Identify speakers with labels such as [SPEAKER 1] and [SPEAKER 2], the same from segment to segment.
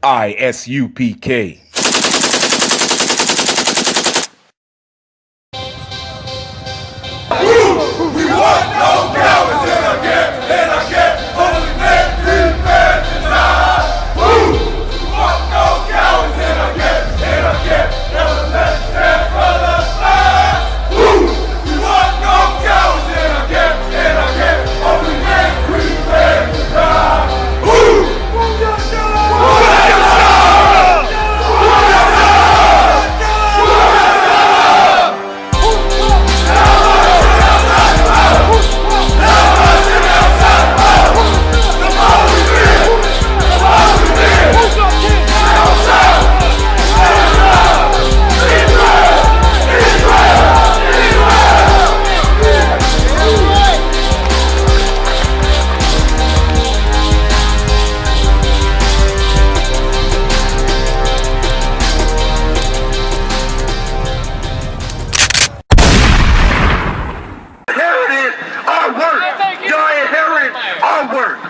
[SPEAKER 1] I.S.U.P.K.
[SPEAKER 2] We want no cowards in our camp, in our camp. Only men prepare to die. We want no cowards in our camp, in our camp. Never let their brothers fly. We want no cowards in our camp, in our camp. Only men prepare to die.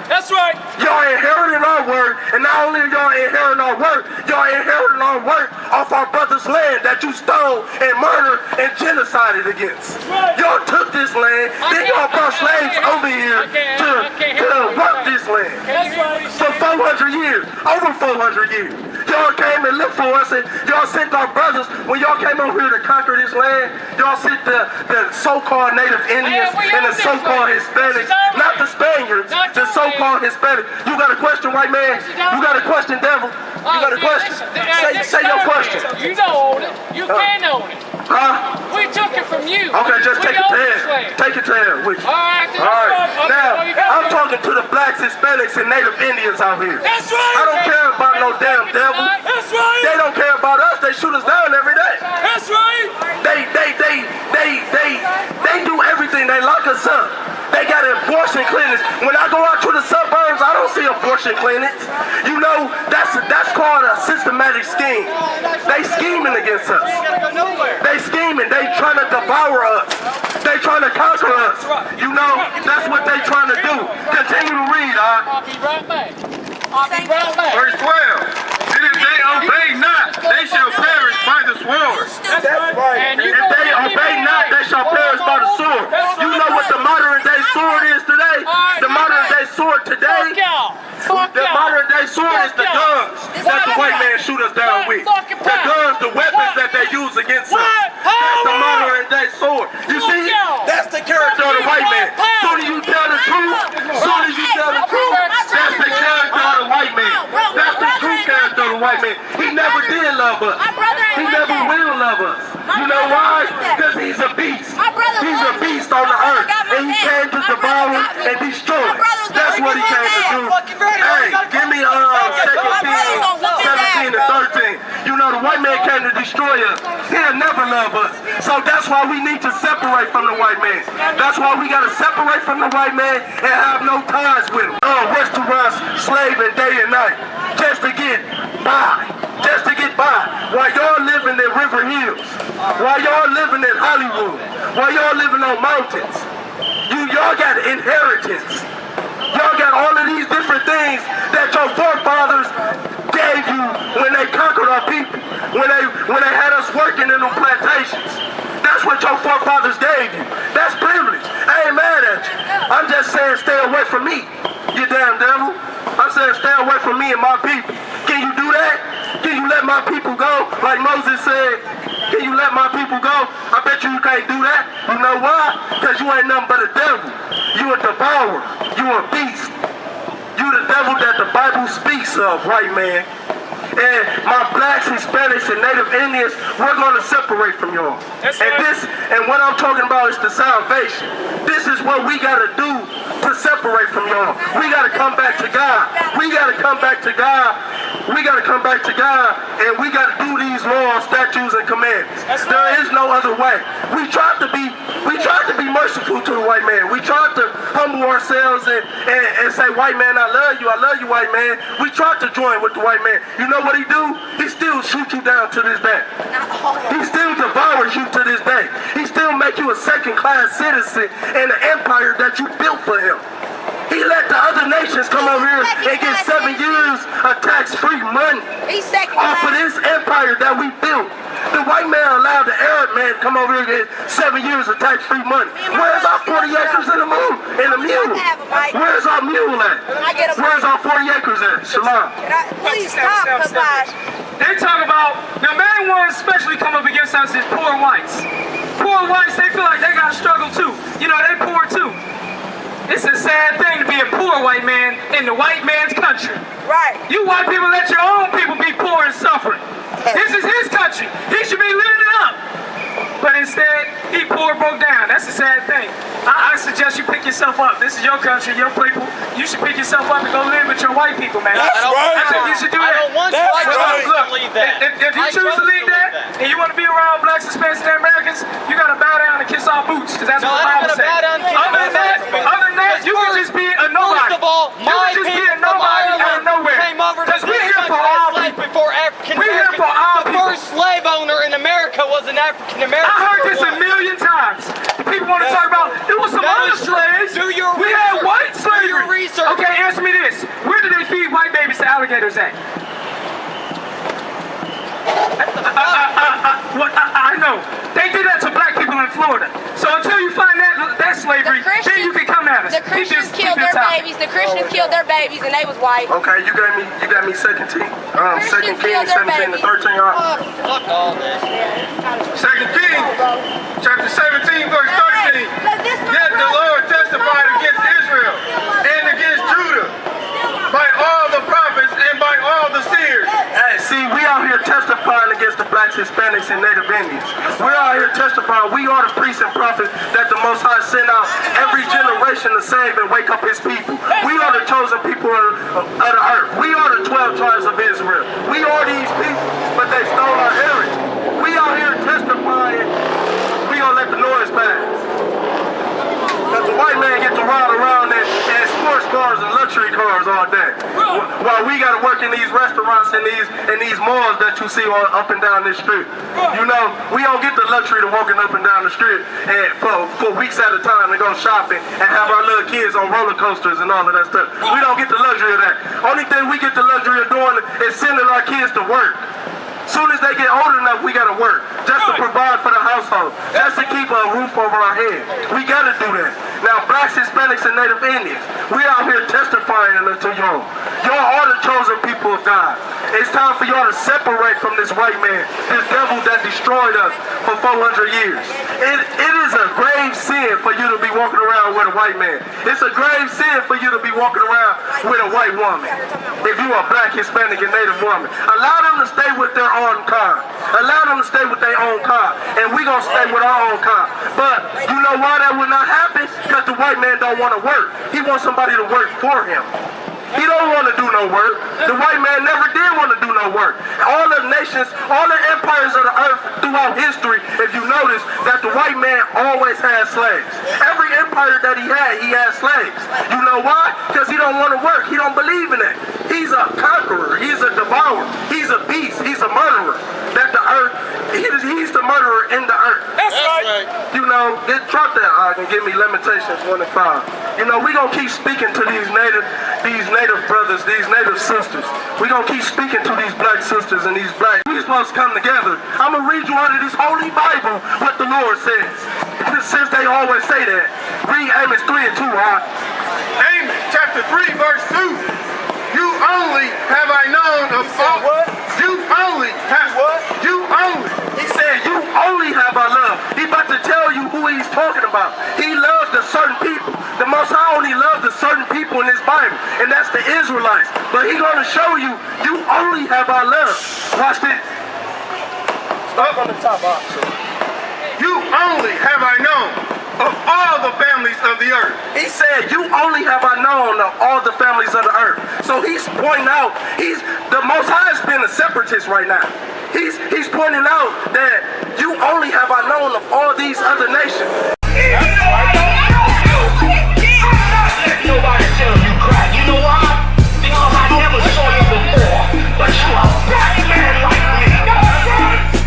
[SPEAKER 3] That's right.
[SPEAKER 2] Y'all inheriting our word, and not only y'all inheriting our word, y'all inheriting our word off our brother's land that you stole and murdered and genocided against.
[SPEAKER 3] Right.
[SPEAKER 2] Y'all took this land, then y'all brought slaves over here to work this land.
[SPEAKER 3] That's right.
[SPEAKER 2] For 400 years, over 400 years. Y'all came and looked for us, and y'all sent our brothers, when y'all came over here to conquer this land, y'all sent the so-called Native Indians and the so-called Hispanics, not the Spaniards, the so-called Hispanics. You got a question, white man? You got a question, devil? You got a question? Say your question.
[SPEAKER 3] You don't own it. You can own it.
[SPEAKER 2] Huh?
[SPEAKER 3] We took it from you.
[SPEAKER 2] Okay, just take it to him. Take it to him with you. All right. Now, I'm talking to the blacks, Hispanics, and Native Indians out here.
[SPEAKER 3] That's right.
[SPEAKER 2] I don't care about no damn devil.
[SPEAKER 3] That's right.
[SPEAKER 2] They don't care about us. They shoot us down every day.
[SPEAKER 3] That's right.
[SPEAKER 2] They do everything. They lock us up. They got abortion clinics. When I go out to the suburbs, I don't see abortion clinics. You know, that's called a systematic scheme. They scheming against us. They scheming. They trying to devour us. They trying to conquer us. You know, that's what they trying to do. Continue to read,
[SPEAKER 3] I'll be right back. I'll be right back.
[SPEAKER 4] Verse 12. And if they obey not, they shall perish by the sword.
[SPEAKER 2] That's right. If they obey not, they shall perish by the sword. You know what the modern day sword is today? The modern day sword today? The modern day sword is the guns that the white man shoot us down with. The guns, the weapons that they use against us. That's the modern day sword. You see? That's the character of the white man. Soon as you tell the truth, that's the character of the white man. That's the true character of the white man. He never did love us. He never will love us. You know why? Because he's a beast. He's a beast on the earth. And he came to devour and destroy. That's what he came to do. Hey, give me 2 Kings 17 and 13. You know, the white man came to destroy us. He'll never love us. So that's why we need to separate from the white man. That's why we got to separate from the white man and have no ties with him. Restaurants, slaving day and night. Just to get by. Just to get by. While y'all living in River Hills. While y'all living in Hollywood. While y'all living on mountains. Y'all got inheritance. Y'all got all of these different things that your forefathers gave you when they conquered our people. When they had us working in them plantations. That's what your forefathers gave you. That's privilege. I ain't mad at you. I'm just saying stay away from me, you damn devil. I'm saying stay away from me and my people. Can you do that? Can you let my people go? Like Moses said, can you let my people go? I bet you can't do that. You know why? Because you ain't nothing but a devil. You a devourer. You a beast. You the devil that the Bible speaks of, white man. And my blacks, Hispanics, and Native Indians, we're going to separate from y'all. And what I'm talking about is the salvation. This is what we got to do to separate from y'all. We got to come back to God. We got to come back to God. We got to come back to God, and we got to do these laws, statutes, and commandments. There is no other way. We tried to be merciful to the white man. We tried to humble ourselves and say, white man, I love you, white man. We tried to join with the white man. You know what he do? He still shoot you down to this day. He still devours you to this day. He still make you a second-class citizen in the empire that you built for him. He let the other nations come over here and get 7 years of tax-free money off of this empire that we built. The white man allowed the Arab man to come over here and get 7 years of tax-free money. Where's our 40 acres in the mule? Where's our mule at? Where's our 40 acres at? Shalom.
[SPEAKER 1] Please stop,
[SPEAKER 3] They talk about, the main ones especially come up against us is poor whites. Poor whites, they feel like they gotta struggle too. You know, they poor too. It's a sad thing to be a poor white man in the white man's country.
[SPEAKER 1] Right.
[SPEAKER 3] You white people let your own people be poor and suffering. This is his country. He should be living it up. But instead, he poor broke down. That's a sad thing. I suggest you pick yourself up. This is your country, your people. You should pick yourself up and go live with your white people, man.
[SPEAKER 5] That's right.
[SPEAKER 3] I think you should do that.
[SPEAKER 5] I don't want white people to leave that.
[SPEAKER 3] If you choose to leave that, and you want to be around blacks, Hispanics, and Americans, you got to bow down and kiss our boots, because that's what the Bible says. Other than that, you can just be a nobody.
[SPEAKER 5] First of all, my
[SPEAKER 3] just be a
[SPEAKER 5] people from
[SPEAKER 3] nobody out of
[SPEAKER 5] Ireland
[SPEAKER 3] nowhere.
[SPEAKER 5] came over to
[SPEAKER 3] Because we're
[SPEAKER 5] this
[SPEAKER 3] here for
[SPEAKER 5] country
[SPEAKER 3] all
[SPEAKER 5] as slaves
[SPEAKER 3] people.
[SPEAKER 5] before African
[SPEAKER 3] We're here
[SPEAKER 5] Americans.
[SPEAKER 3] for all
[SPEAKER 5] The
[SPEAKER 3] people.
[SPEAKER 5] first slave owner in America was an African American.
[SPEAKER 3] I heard this a million times. People want to talk about, there was some
[SPEAKER 5] That
[SPEAKER 3] other
[SPEAKER 5] is true.
[SPEAKER 3] slaves.
[SPEAKER 5] Do your
[SPEAKER 3] We had
[SPEAKER 5] research.
[SPEAKER 3] white slavery.
[SPEAKER 5] Do your research.
[SPEAKER 3] Okay, answer me this. Where do they feed white babies to alligators at? I know. They did that to black people in Florida. So until you find that slavery, then you can come at us.
[SPEAKER 1] The Christians killed their babies. The Christians killed their babies, and they was white.
[SPEAKER 2] Okay, you got me 2 Kings 17 to 13, y'all.
[SPEAKER 5] Fuck all this.
[SPEAKER 4] 2 Kings, chapter 17, verse 13. Yet the Lord testified against Israel and against Judah by all the prophets and by all the seers.
[SPEAKER 2] Hey, see, we out here testifying against the blacks, Hispanics, and Native Indians. We're out here testifying. We are the priests and prophets that the Most High sent out every generation to save and wake up His people. We are the chosen people of the earth. We are the 12 tribes of Israel. We are these people, but they stole our heritage. We out here testifying. We gonna let the noise pass. Because the white man gets to ride around in sports cars and luxury cars all day. While we got to work in these restaurants and these malls that you see up and down this street. You know, we don't get the luxury to walking up and down the street and for weeks at a time and go shopping and have our little kids on roller coasters and all of that stuff. We don't get the luxury of that. Only thing we get the luxury of doing is sending our kids to work. Soon as they get old enough, we gotta work just to provide for the household, just to keep a roof over our head. We gotta do that. Now, blacks, Hispanics, and Native Indians, we out here testifying unto y'all. Y'all are the chosen people of God. It's time for y'all to separate from this white man, this devil that destroyed us for 400 years. It is a grave sin for you to be walking around with a white man. It's a grave sin for you to be walking around with a white woman. If you are black, Hispanic, and Native woman, allow them to stay with their own kind. Allow them to stay with their own kind. And we gonna stay with our own kind. But you know why that would not happen? Because the white man don't want to work. He wants somebody to work for him. He don't want to do no work. The white man never did want to do no work. All the nations, all the empires of the earth throughout history, if you notice, that the white man always had slaves. Every empire that he had slaves. You know why? Because he don't want to work. He don't believe in it. He's a conqueror. He's a devourer. He's a beast. He's a murderer. That the earth, he's the murderer in the earth.
[SPEAKER 3] That's right.
[SPEAKER 2] You know, drop that and give me Lamentations 1 and 5. You know, we gonna keep speaking to these native brothers, these native sisters. We gonna keep speaking to these black sisters and these black. We supposed to come together. I'm gonna read you out of this holy Bible what the Lord says. Since they always say that, read Amos 3 and 2.
[SPEAKER 4] Amos chapter 3, verse 2. You only have I known of all.
[SPEAKER 2] What?
[SPEAKER 4] You only have
[SPEAKER 2] What?
[SPEAKER 4] You only.
[SPEAKER 2] He said, you only have I love. He about to tell you who he's talking about. He loves the certain people. The Most High only loves the certain people in this Bible, and that's the Israelites. But he's going to show you, you only have I love. Watch this. Start on the top,
[SPEAKER 4] You only have I known of all the families of the earth.
[SPEAKER 2] He said, you only have I known of all the families of the earth. So he's pointing out, the Most High has been a separatist right now. He's pointing out that you only have I known of all these other nations.
[SPEAKER 6] Nobody tell you cry. You know why? Because I never saw you before. But you a black man like me.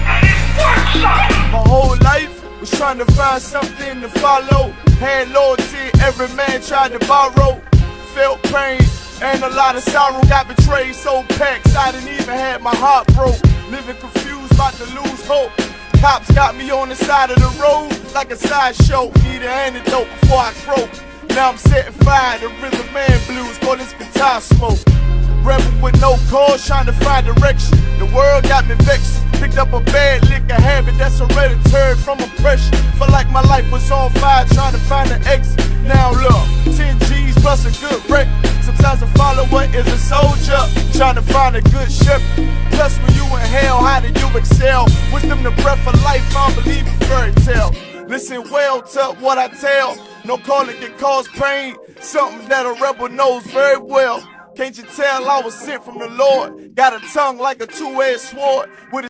[SPEAKER 6] And it works out.
[SPEAKER 7] My whole life was trying to find something to follow. Had loyalty, every man tried to borrow. felt pain and a lot of sorrow. Got betrayed, so packed, I didn't even have my heart broke. Living confused, about to lose hope. Cops got me on the side of the road like a sideshow. Need an antidote before I croak. Now I'm setting fire to rhythm man blues, call this guitar smoke. Rebel with no cause, trying to find direction. The world got me vexed. Picked up a bad liquor habit that's hereditary from oppression. Felt like my life was on fire, trying to find an exit. Now look, 10 G's plus a good record. Sometimes a follower is a soldier, trying to find a good shepherd. Plus when you in hell, how do you excel? Wisdom the breath of life, I don't believe in fairy tale. Listen well to what I tell. No calling can cause pain, something that a rebel knows very well. Can't you tell I was sent from the Lord? Got a tongue like a two-edged sword with